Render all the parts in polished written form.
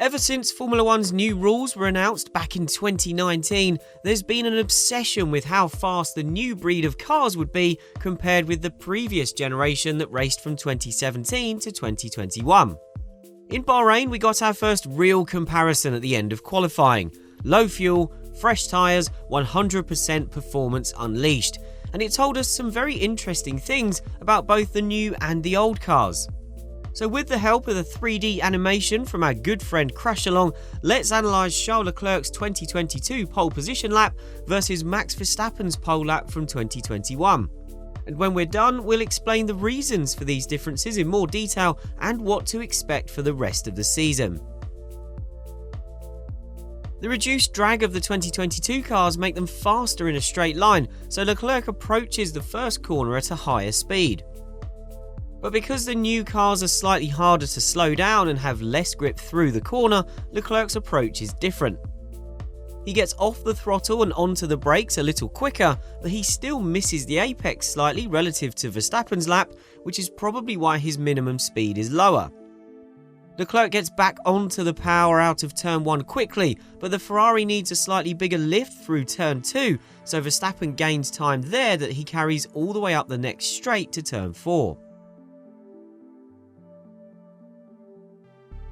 Ever since Formula One's new rules were announced back in 2019, there's been an obsession with how fast the new breed of cars would be compared with the previous generation that raced from 2017 to 2021. In Bahrain, we got our first real comparison at the end of qualifying. Low fuel, fresh tyres, 100% performance unleashed. And it told us some very interesting things about both the new and the old cars. So with the help of the 3D animation from our good friend Crash Along, let's analyse Charles Leclerc's 2022 pole position lap versus Max Verstappen's pole lap from 2021. And when we're done, we'll explain the reasons for these differences in more detail and what to expect for the rest of the season. The reduced drag of the 2022 cars make them faster in a straight line, so Leclerc approaches the first corner at a higher speed. But because the new cars are slightly harder to slow down and have less grip through the corner, Leclerc's approach is different. He gets off the throttle and onto the brakes a little quicker, but he still misses the apex slightly relative to Verstappen's lap, which is probably why his minimum speed is lower. Leclerc gets back onto the power out of turn 1 quickly, but the Ferrari needs a slightly bigger lift through turn 2, so Verstappen gains time there that he carries all the way up the next straight to turn 4.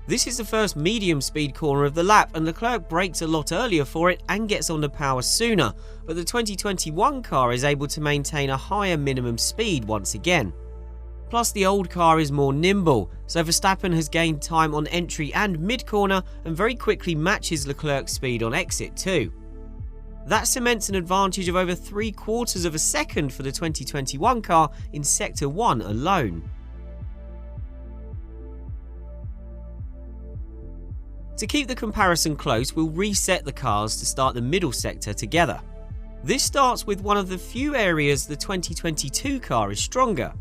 This is the first medium speed corner of the lap, and Leclerc brakes a lot earlier for it and gets onto power sooner, but the 2021 car is able to maintain a higher minimum speed once again. Plus the old car is more nimble, so Verstappen has gained time on entry and mid-corner and very quickly matches Leclerc's speed on exit too. That cements an advantage of over 3/4 of a second for the 2021 car in Sector 1 alone. To keep the comparison close, we'll reset the cars to start the middle sector together. This starts with one of the few areas the 2022 car is stronger.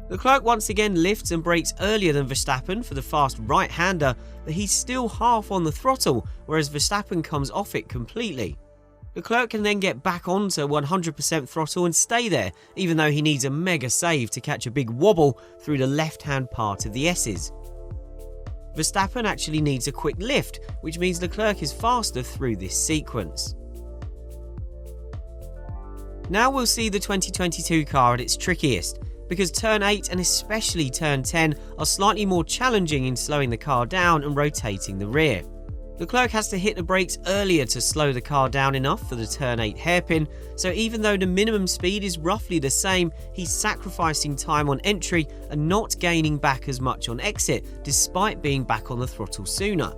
Leclerc once again lifts and brakes earlier than Verstappen for the fast right-hander, but he's still half on the throttle, whereas Verstappen comes off it completely. Leclerc can then get back onto 100% throttle and stay there, even though he needs a mega save to catch a big wobble through the left-hand part of the S's. Verstappen actually needs a quick lift, which means Leclerc is faster through this sequence. Now we'll see the 2022 car at its trickiest, because turn 8 and especially turn 10 are slightly more challenging in slowing the car down and rotating the rear. Leclerc has to hit the brakes earlier to slow the car down enough for the turn 8 hairpin, so even though the minimum speed is roughly the same, he's sacrificing time on entry and not gaining back as much on exit, despite being back on the throttle sooner.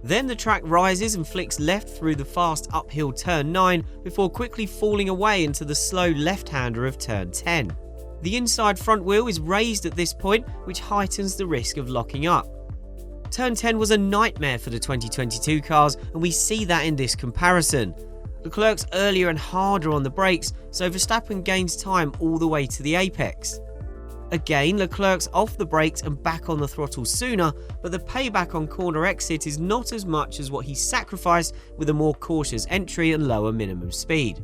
Then the track rises and flicks left through the fast uphill turn 9 before quickly falling away into the slow left-hander of turn 10. The inside front wheel is raised at this point, which heightens the risk of locking up. Turn 10 was a nightmare for the 2022 cars, and we see that in this comparison. Leclerc's earlier and harder on the brakes, so Verstappen gains time all the way to the apex. Again, Leclerc's off the brakes and back on the throttle sooner, but the payback on corner exit is not as much as what he sacrificed with a more cautious entry and lower minimum speed.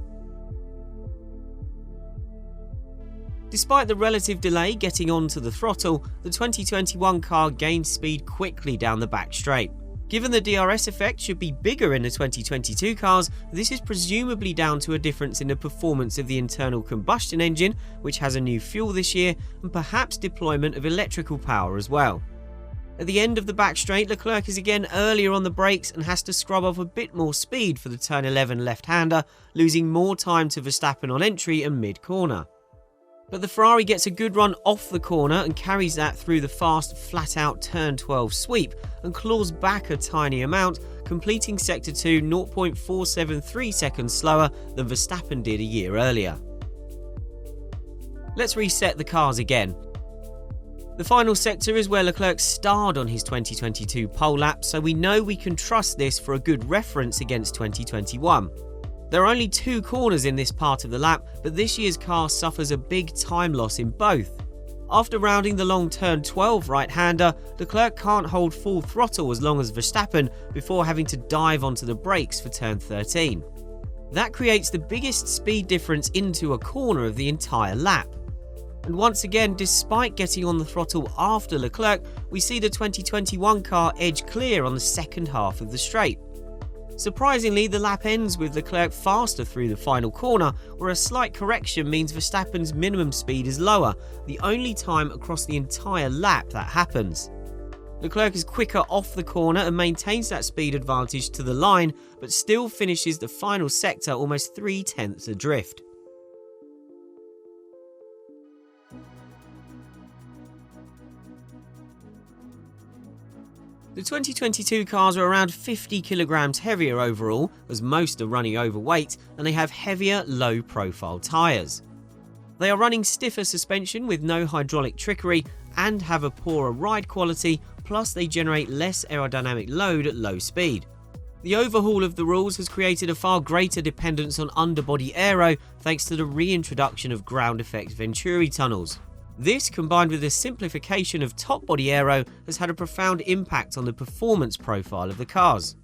Despite the relative delay getting onto the throttle, the 2021 car gained speed quickly down the back straight. Given the DRS effect should be bigger in the 2022 cars, this is presumably down to a difference in the performance of the internal combustion engine, which has a new fuel this year, and perhaps deployment of electrical power as well. At the end of the back straight, Leclerc is again earlier on the brakes and has to scrub off a bit more speed for the turn 11 left-hander, losing more time to Verstappen on entry and mid-corner. But the Ferrari gets a good run off the corner and carries that through the fast, flat-out turn 12 sweep and claws back a tiny amount, completing Sector 2 0.473 seconds slower than Verstappen did a year earlier. Let's reset the cars again. The final sector is where Leclerc starred on his 2022 pole lap, so we know we can trust this for a good reference against 2021. There are only 2 corners in this part of the lap, but this year's car suffers a big time loss in both. After rounding the long turn 12 right-hander, Leclerc can't hold full throttle as long as Verstappen before having to dive onto the brakes for turn 13. That creates the biggest speed difference into a corner of the entire lap. And once again, despite getting on the throttle after Leclerc, we see the 2021 car edge clear on the second half of the straight. Surprisingly, the lap ends with Leclerc faster through the final corner, where a slight correction means Verstappen's minimum speed is lower, the only time across the entire lap that happens. Leclerc is quicker off the corner and maintains that speed advantage to the line, but still finishes the final sector almost 3/10 adrift. The 2022 cars are around 50 kilograms heavier overall, as most are running overweight, and they have heavier, low-profile tyres. They are running stiffer suspension with no hydraulic trickery and have a poorer ride quality, plus they generate less aerodynamic load at low speed. The overhaul of the rules has created a far greater dependence on underbody aero thanks to the reintroduction of ground effect Venturi tunnels. This, combined with the simplification of top-body aero, has had a profound impact on the performance profile of the cars.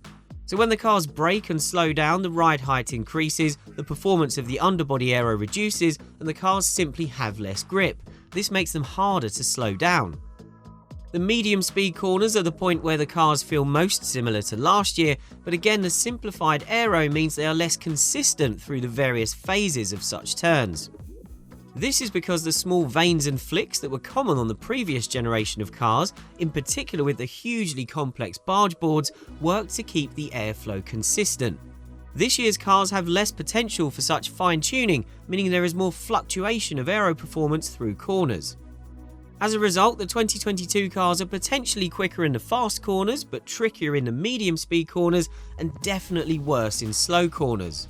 So when the cars brake and slow down, the ride height increases, the performance of the underbody aero reduces, and the cars simply have less grip. This makes them harder to slow down. The medium-speed corners are the point where the cars feel most similar to last year, but again the simplified aero means they are less consistent through the various phases of such turns. This is because the small vanes and flicks that were common on the previous generation of cars, in particular with the hugely complex barge boards, work to keep the airflow consistent. This year's cars have less potential for such fine-tuning, meaning there is more fluctuation of aero performance through corners. As a result, the 2022 cars are potentially quicker in the fast corners, but trickier in the medium-speed corners, and definitely worse in slow corners.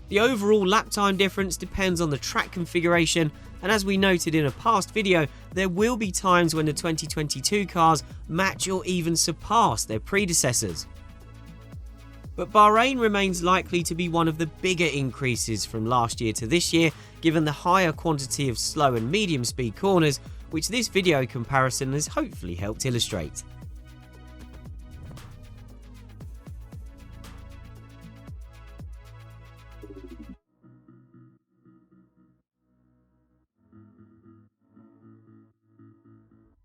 The overall lap time difference depends on the track configuration, and as we noted in a past video, there will be times when the 2022 cars match or even surpass their predecessors. But Bahrain remains likely to be one of the bigger increases from last year to this year, given the higher quantity of slow and medium speed corners, which this video comparison has hopefully helped illustrate.